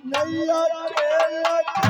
नैया के लगा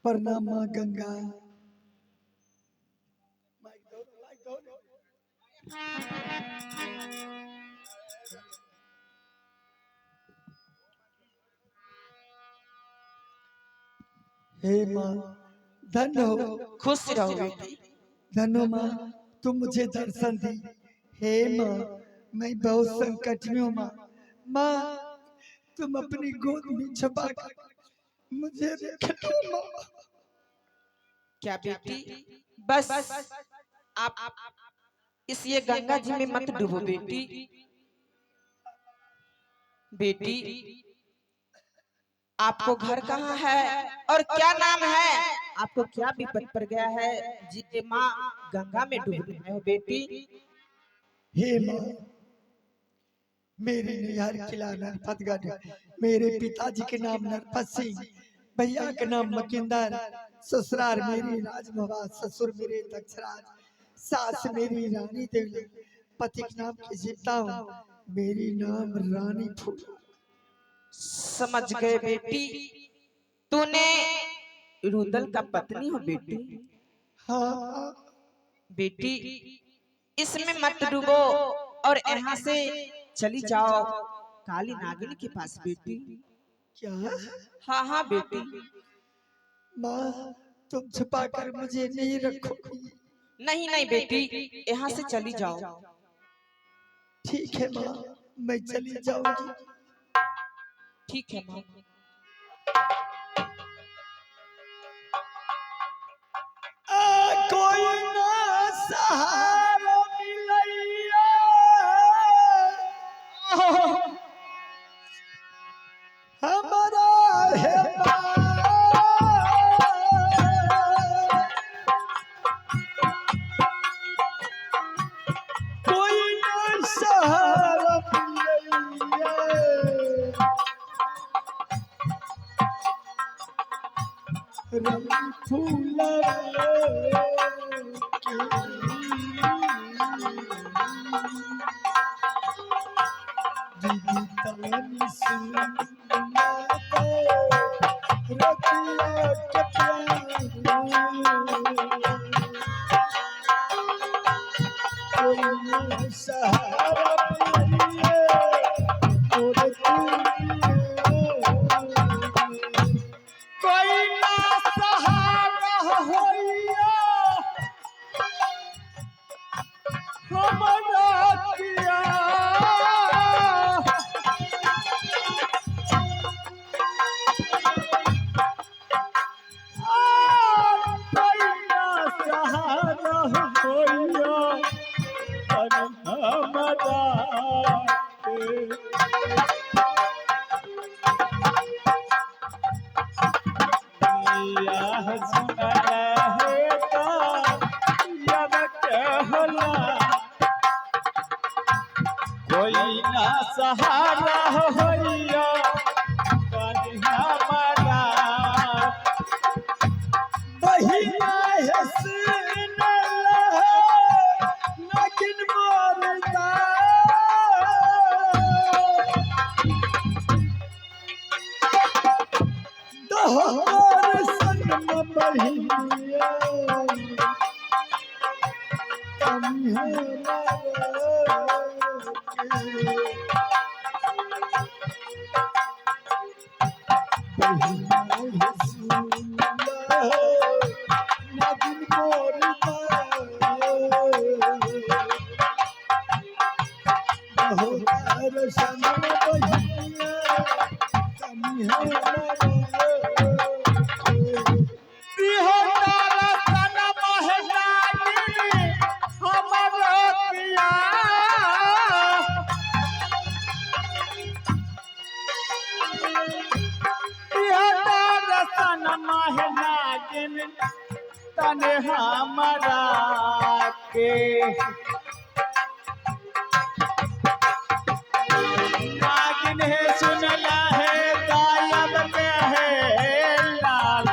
प्रणाम माँ गंगा। हे माँ धन्य हो, खुश रहो बेटी। धन्य माँ तुम मुझे दर्शन दी। हे माँ मैं बहुत संकट में हूँ माँ। माँ तुम अपनी गोद में छुपा कर मुझे रख लो माँ। क्या बेटी बस आप इस ये गंगा जी में मत डूबो बेटी। बेटी आपको घर कहाँ है और क्या नाम है? आपको क्या विपद पड़ गया है जिसे माँ गंगा में डूब रही है बेटी? हे माँ मेरे निहार किला नरपतगढ़, मेरे पिताजी के नाम नरपत सिंह, भैया के नाम मकिंदर, ससुराल मेरी राजभवा, ससुर मेरे दक्षराज, सास मेरी रानी देवी, पति के नाम की जीता हूँ, मेरी नाम रानी फूल। समझ गए बेटी, तूने रुदल का पत्नी हो बेटी। हाँ बेटी इसमें मत डूबो और यहाँ से चली जाओ काली नागिन के पास बेटी। क्या? हाँ हाँ बेटी। माँ तुम छुपा कर मुझे नहीं रखोगी? नहीं नहीं बेटी यहाँ से चली जाओ। ठीक है माँ मैं चली जाऊंगी। ठीक है माँ। कोई ना सहारा रंग फूला दीदी तनी सुना रतिया के कोई सहारा पिए और तू कोई ना सहारा होइया हमरा किया कोई ना सहारा होइया हमरा कोई ना सहारा होइया हमारा बहिना हसन लेकिन मरदा दहर सनम बहिनिया कमी तने हमारा के नागिन है सुनला है गायब में है लाल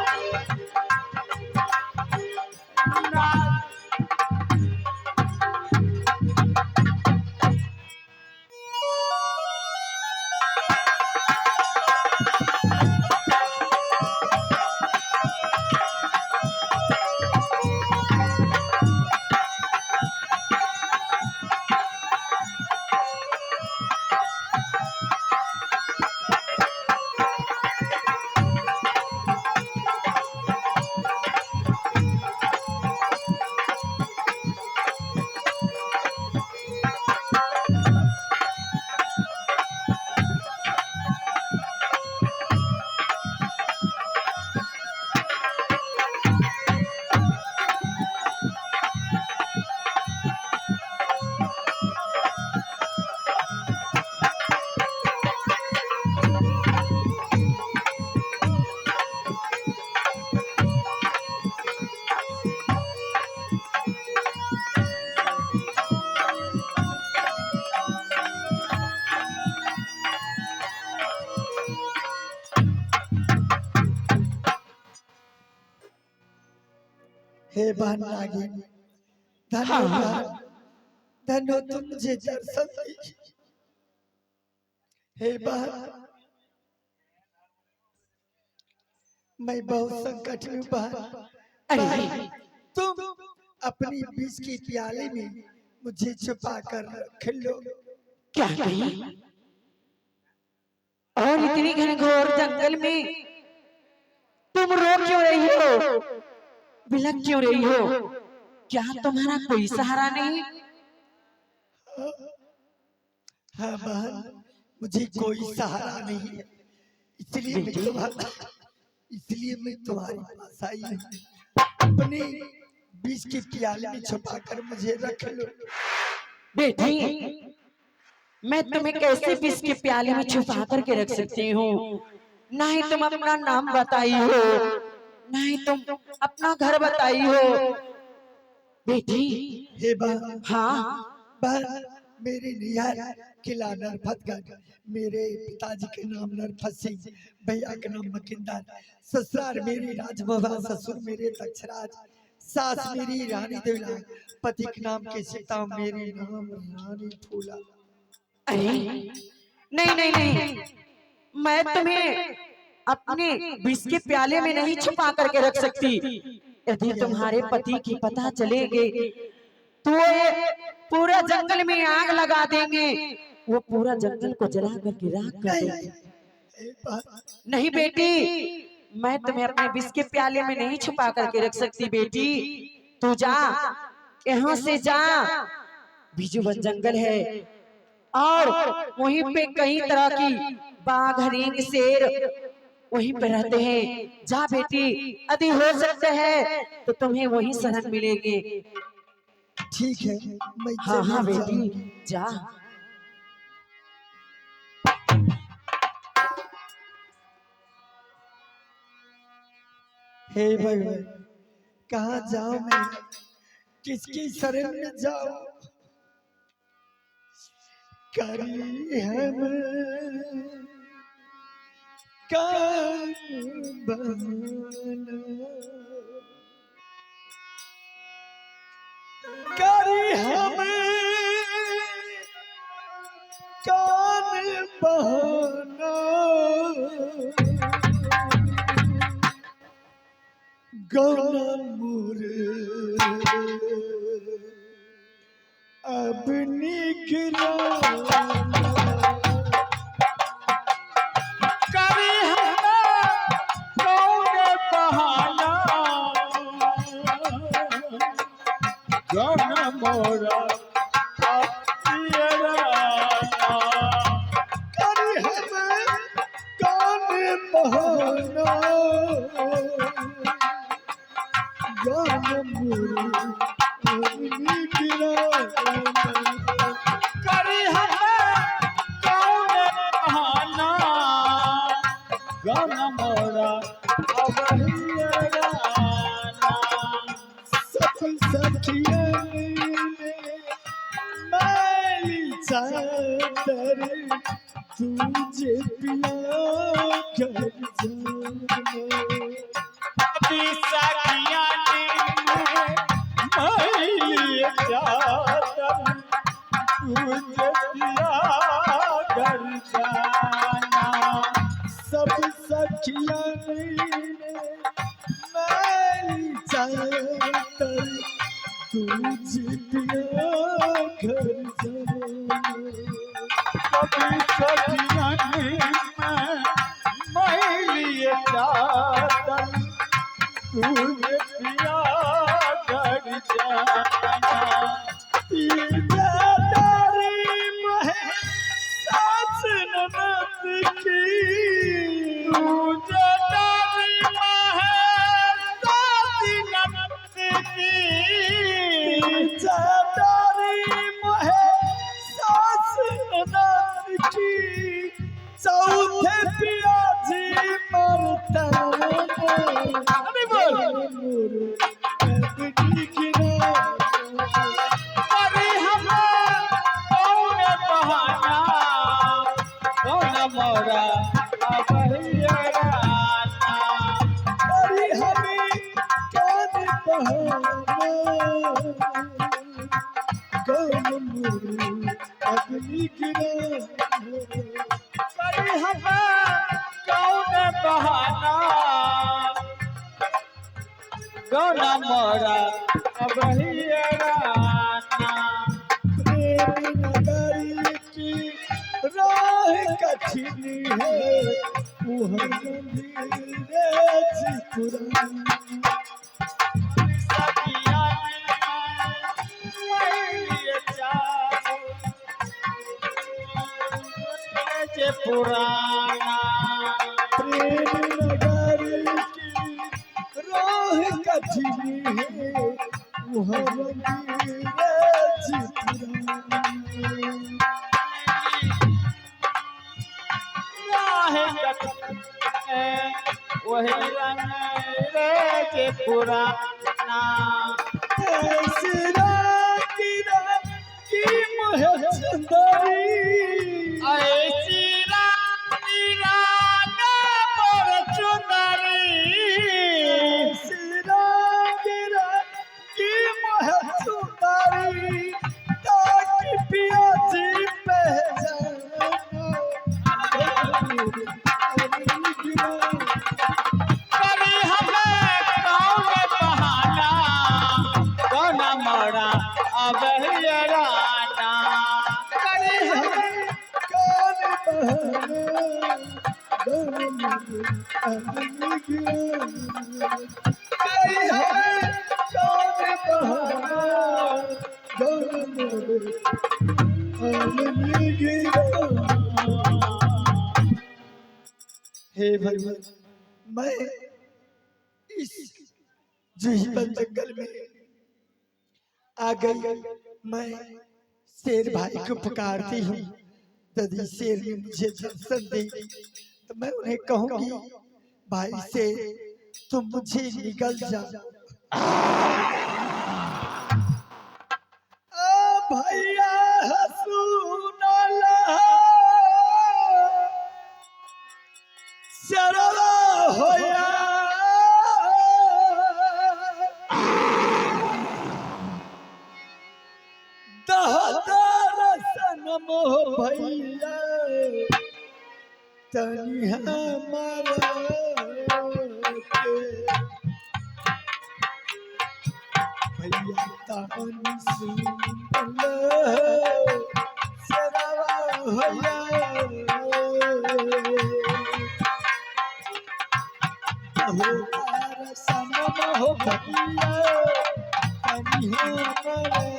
हे बहन नागिन धन्यवाद धन्यो तुम मुझे दर्शन दी। हे बहन मैं बहुत संकट में बहन। अरे तुम अपनी विष की प्याले में मुझे छुपा कर रख लो। क्या कही? और इतनी घनघोर जंगल में तुम रो क्यों रही हो, बिलख क्यों रही हो? क्या तुम्हारा कोई सहारा नहीं? हाँ बहन मुझे कोई सहारा नहीं है, इसलिए मैं तुम्हारे पास आई हूँ। अपने विष के प्याले में छुपा कर मुझे रख लो। बेटी मैं तुम्हें कैसे विष के प्याले में छुपा करके रख सकती हूँ? ना ही तुम अपना नाम बताई हो, ना ही तुम अपना घर बताई हो। बेटी हे बहन हाँ बहन मेरी निहार किला नरपतगढ़, मेरे पिताजी के नाम नरपत सिंह, भैया के नाम मकिंदर, ससुराल मेरी राजभवा, ससुर मेरे दक्षराज, सास मेरी रानी देवला, पति के नाम केशवता, मेरी नाम रानी फूला। अरे नहीं नहीं नहीं, मैं तुम्हें अपने विष के प्याले में नहीं छुपा करके रख सकती। यदि तुम्हारे पति की पता चलेगी तो ये पूरा जंगल में आग लगा देंगे, वो पूरा जंगल को जला करके राख कर देंगे। नहीं बेटी, मैं तुम्हें अपने विष के प्याले में नहीं छुपा करके रख सकती बेटी। तू जा, यहाँ से जा, बिजुवन जंगल है और वहीं पे कई तरह की बाघ, हरिण, शेर वहीं पे रहते हैं। जा बेटी, यदि हो सकता है तो तुम्हें वहीं शरण मिलेगी। ठीक है, मैं हाँ हाँ चली बेटी, जाऊंगी। जा। हे भगवान, कहाँ जाऊं मैं, किसकी शरण में जाऊं? करी हम कान बहाना, करी हम कान बहाना, गौरमुर अब निकला कभी हमें कौन बहाना, गन मोरा करी हम कान बहाना, गौरमुर अब निकला करी हमें कौन बहाना, गन मोरा सब सखिया मैली चादर तुझे पिया कर जाना, सखिया मैली चादर तुझे पिया कर जाना, सब सखिया मैली चादर तुझे पिया कर जाना, कभी सखिया मैली चादर तुझे पिया कर जाना, सास ननद की तुझे डाली सासी नमत की, चादारी महे सास ननद की, चौथे पिया जी मरता अभी बोल। करी हमें कौन बहाना, कौन मोरा अबहियाना, करी हमें कौन बहाना, गौरमुर अग्नि गिरा, करी हमें कौन बहाना, कौन मोरा अबहियाना, प्रेम नगरी की राह कठिन है, वह मंदिर त्रिपुरा, सखिया मैली चादर तुझे पुराना, प्रेम नगरी की राह कठिन है, वह मंदिर त्रिपुरा, वही रंग रे पुराना, ऐसरा की मोह सुंदरी ऐसी रानी राना मोर चुंदरी सिरा गिरा की मोह सुंदरी ताकि पिया जी पहचानो करी हमें कौन बहाना कौन मोरा अब राना करी हमें कौन हे भगवान, मैं इस जुहिबन जंगल में आ गई। मैं शेर भाई को पुकारती हूँ। यदि शेर ने मुझे दर्शन दे तो मैं उन्हें कहूंगी, भाई से तुम मुझे निकल जा। भैया हसूनला शरवा होया दहदार सनम भैया तनी हमारा भैया तानी सुन शरवा होया दहदार सनम हो भैया तनी हमारा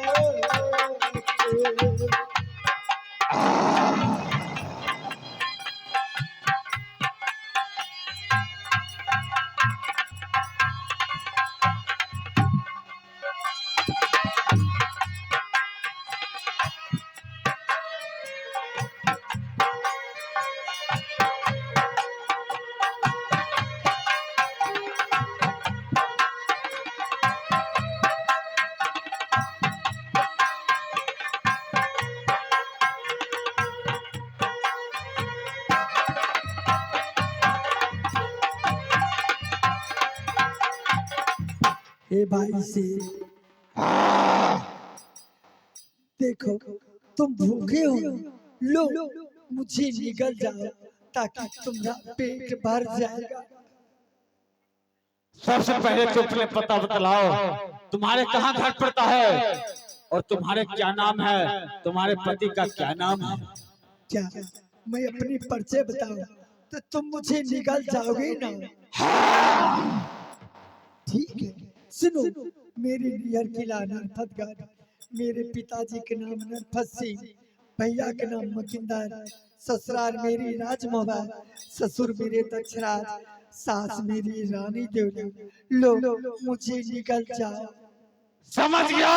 हे भाई से देखो, तुम भूखे हो, लो मुझे निकल जाओ ताकि तुम्हारा पेट भर जाएगा। सबसे पहले तो अपने पता बतलाओ, तुम्हारे कहाँ घर पड़ता है और तुम्हारे क्या नाम है, तुम्हारे पति का क्या नाम है? क्या मैं अपनी परिचय बताऊं तो तुम मुझे निकल जाओगे ना? ठीक है, सुनो। मेरी नियर किला नरफतगढ़, मेरे पिताजी के नाम नरफत सिंह, भैया के नाम मकिंदर, ससुराल मेरी राजमोहबा, ससुर मेरे दक्षराज, सास मेरी रानी देवनी। लो मुझे निकल जाओ। समझ गया,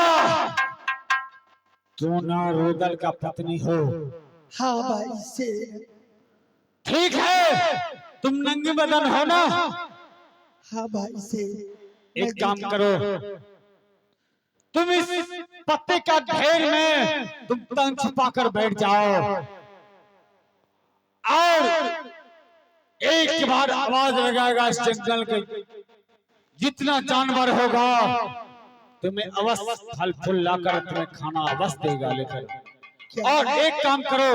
तू ना रुदल का पत्नी हो। हाँ भाई से। ठीक है, तुम नंगी बदन हो ना? हाँ भाई से। एक काम करो, तुम इस पत्ते का ढेर में तुम तन छुपा कर बैठ जाओ और एक बार आवाज लगाएगा इस जंगल के जितना जानवर होगा तुम्हें अवश्य फल फूल लाकर तुम्हें खाना अवश्य देगा लेकर। और एक काम करो,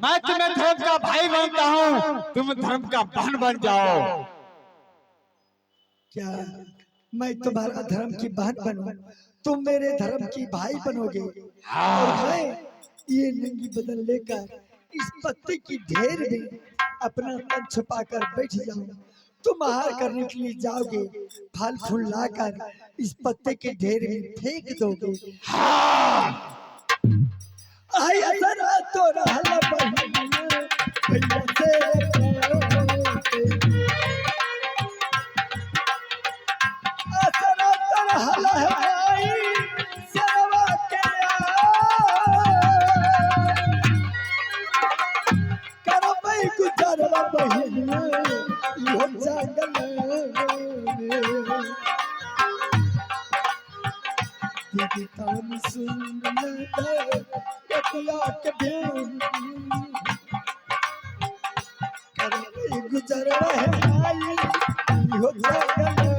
मैं तुम्हें धर्म का भाई बनता हूँ, तुम धर्म का बहन बन जाओ। क्या मैं तुम्हारा धर्म की बहन बनूं, तुम मेरे धर्म की भाई बनोगे और मैं ये नंगी बदन लेकर इस पत्ते की ढेर में अपना तन छुपा कर बैठ जाऊं। तुम आहार करने के लिए जाओगे, फल फूल लाकर इस पत्ते के ढेर में फेंक दोगे। आई जरा तो रहला बहिनिया भैया से दया के भेंट करके गुजर रहे आई हो जगल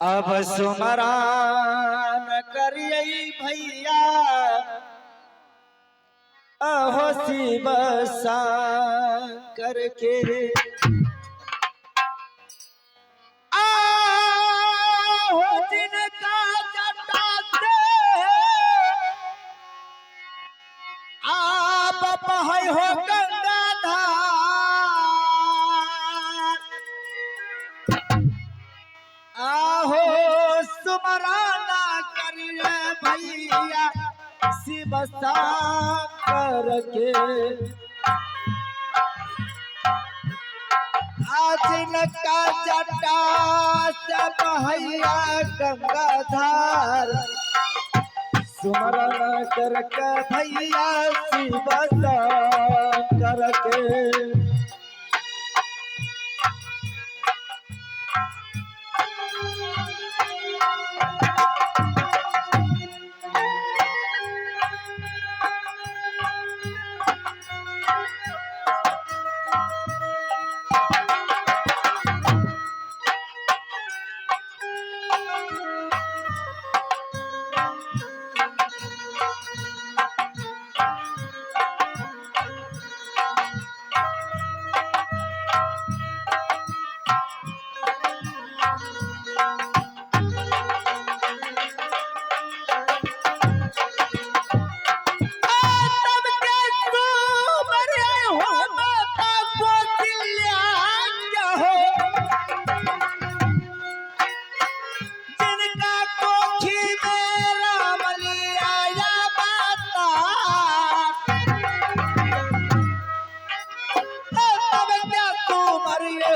अब सुमरान करिए भैया अहो शिव करके आहो जिनका जटा से आप बहै हो गंगाधार आहो सुमराना करिए भैया शिव करके आज का जटा से भैया गंगाधार सुमरण करके भैया शिव करके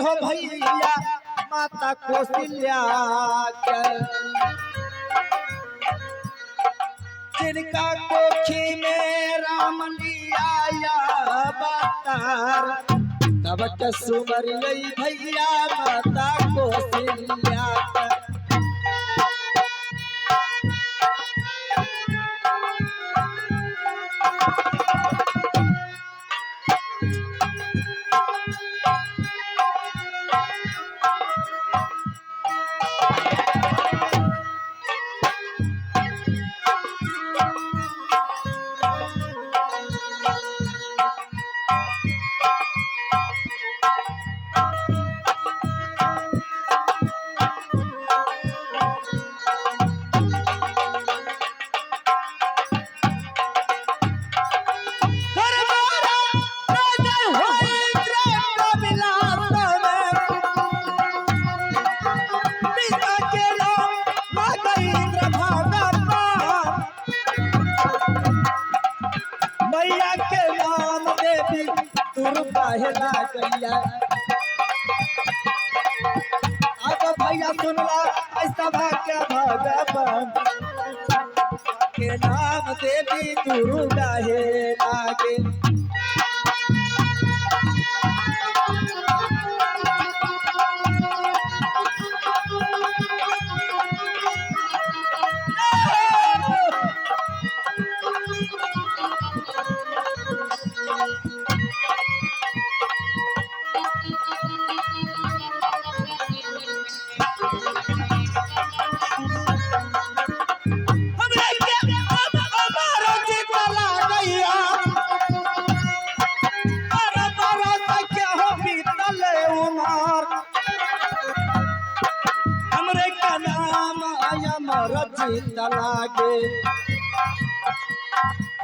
हो भैया माता कौशल्या जिनका कोखी में राम लिया अवतार तब सुमर भैया माता कौशल्या अब भैया सुनला ऐसा भाग्य भगवान के नाम देवी दुर्गा हे लागे लागे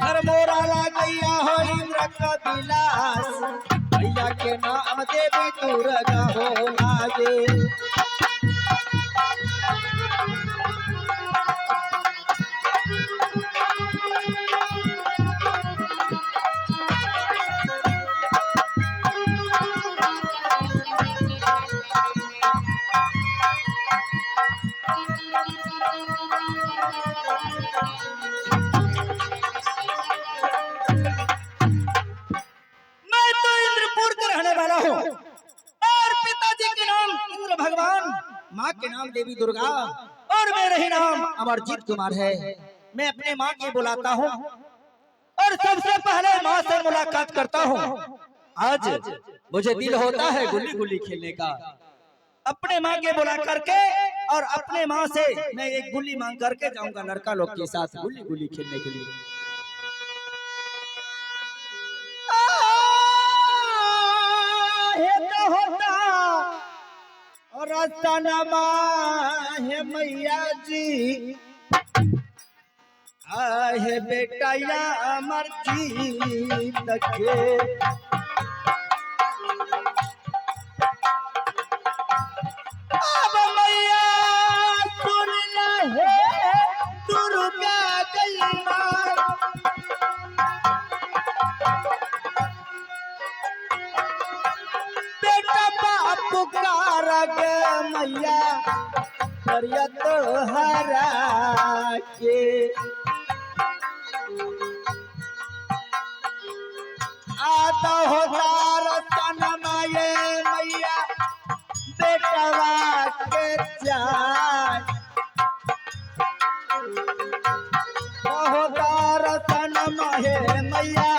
हर मोरा लागैया हो इंद्र कबिलास भैया के नाम देवी दुर्गा हो लागे वाला हूँ। और पिताजी के नाम इंद्र भगवान, माँ के नाम देवी दुर्गा और मेरा ही नाम अमरजीत कुमार है। मैं अपने माँ के बुलाता हूँ और सबसे पहले माँ से मुलाकात करता हूँ। आज मुझे दिल होता है गुल्ली गुल्ली खेलने का। अपने माँ के बुला करके और अपने माँ से मैं एक गुल्ली मांग करके जाऊंगा लड़का लोग के साथ गुल्ली गुल्ली खेलने के लिए। होता और सनमा है मैया जी, आहे बेटा या अमरजीत के। अब मैया सुन ले दुर्गा गई माँ, बेटा बाप पुकार के मैया हरियत हरा के। आता होता रतनमा ये मैया बेटवा के जान, होता रतनमा हे मैया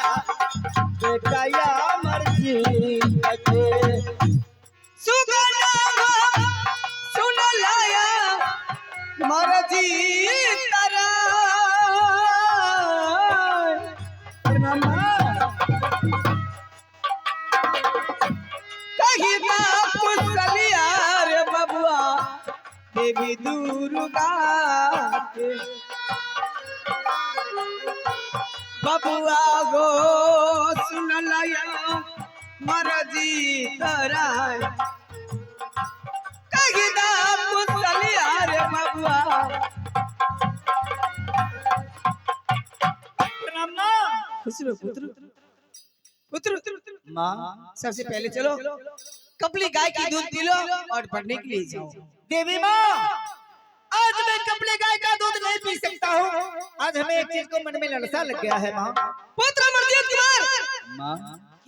बेटा या अमरजीत के। सुन लाया मरजीत कही पुसलिया रे बबुआ देवी दुर्गा के। बबुआ गो सुन लया मरजीत राय कही पुसलिया रे बबुआ। खुश रहो पुत्र पुत्र। माँ सबसे पहले चलो कपली गाय की दूध पी लो और पढ़ने के लिए जाओ। देवी माँ, आज मैं कपले गाय का दूध नहीं पी सकता हूँ। आज हमें एक चीज को मन में लालसा लग गया है माँ। पुत्र अमरजीत कुमार, माँ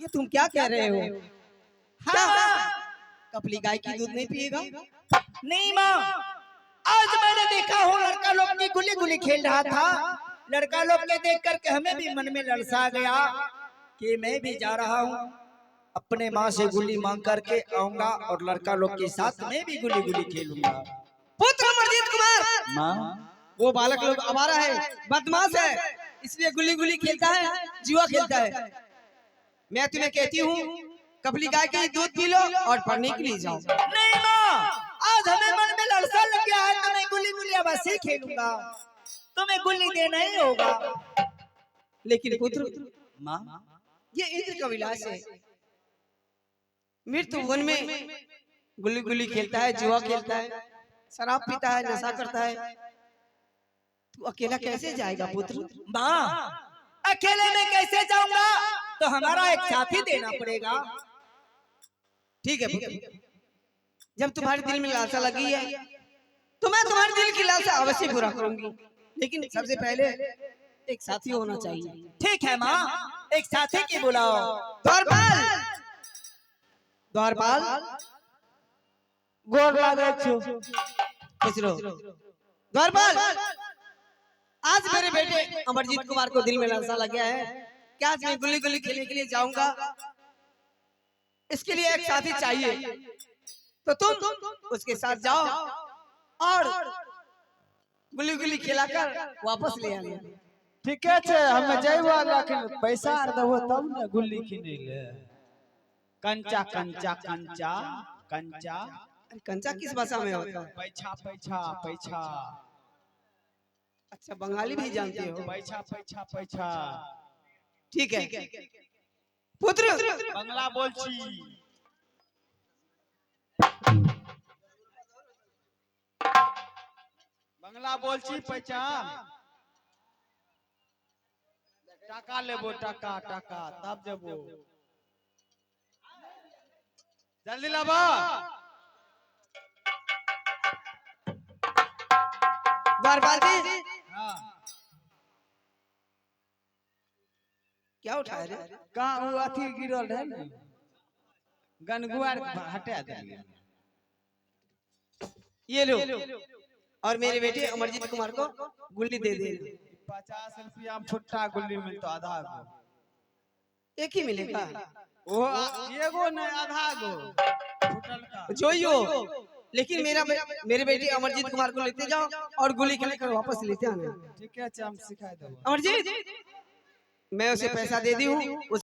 ये तुम क्या कह रहे हो? हाँ, कपली गाय की दूध नहीं पिएगा? नहीं माँ, आज मैंने देखा हूँ लड़का लोग की गुल्ली गुल्ली खेल रहा था। लड़का लोग के देख करके हमें भी मन में ललसा गया कि मैं भी जा रहा हूँ, अपने माँ से गुल्ली मांग करके आऊंगा और लड़का लोग के साथ मैं भी गुल्ली गुल्ली खेलूंगा। पुत्र अमरजीत कुमार, माँ वो बालक लोग आवारा है, बदमाश है, इसलिए गुल्ली गुल्ली खेलता है, जुआ खेलता है। मैं तुम्हें कहती हूँ कपली गाय के दूध पी लो और पढ़ने के लिए जाओ। नहीं माँ, आज हमें मन में ललसा लग गया है तो मैं गुल्ली गुल्ली अवश्य खेलूंगा, तुम्हें गुल्ली देना ही होगा। लेकिन पुत्र माँ ये इंद्र का विलास है, मृत्यु वन में गुल्ली गुल्ली खेलता है, जुआ खेलता है, शराब पीता है, नशा करता है। तू अकेला कैसे जाएगा पुत्र? माँ, अकेले में कैसे जाऊंगा? तो हमारा एक साथी देना पड़ेगा। ठीक है पुत्र, जब तुम्हारे दिल में लालसा लगी है तो मैं तुम्हारे दिल की लालसा अवश्य पूरा करूंगी, लेकिन सबसे पहले एक साथी होना चाहिए। ठीक है माँ, एक साथी की बुलाओ। द्वारपाल, द्वारपाल गोर लागे छु। खुश रहो। द्वारपाल, आज मेरे बेटे अमरजीत कुमार को दिल में लालसा लग गया है कि आज मैं गुल्ली गुल्ली खेलने के लिए जाऊंगा, इसके लिए एक साथी चाहिए। तो तुम उसके साथ जाओ और गुल्ली गुल्ली खिलाकर वापस ले आना। ठीक है छे, हम जइबा, लेकिन पैसा आर देबो तब न गुल्ली किने ले। कंचा कंचा कंचा कंचा। अरे कंचा किस भाषा में होता है? पैसा पैसा पैसा। अच्छा, बंगाली भी जानते हो? पैसा पैसा पैसा। ठीक है पुत्र, बंगला बोल छी। बंगला बोल छी पैसा। टाका लेबो, टाका टाका तब देबो। जल्दी लाबा। द्वारपाल जी, हाँ क्या उठाए रे? कहाँ वो अथी गिरल है ना, गनगुआर हटा दिया। ये लो, और मेरे बेटे अमरजीत कुमार को गुल्ली दे दे। 50 रुपया में फुट्टा गुल्ली में तो आधा गो। एक ही मिलेगा वो एगो नहीं आधा गो फुटल का। जो ही हो, लेकिन मेरे बेटे अमरजीत कुमार को लेते जाओ और गोली खेल कर वापस लेते आना। ठीक है, हम सिखा दो। अमरजीत, मैं उसे पैसा दे दी हूँ।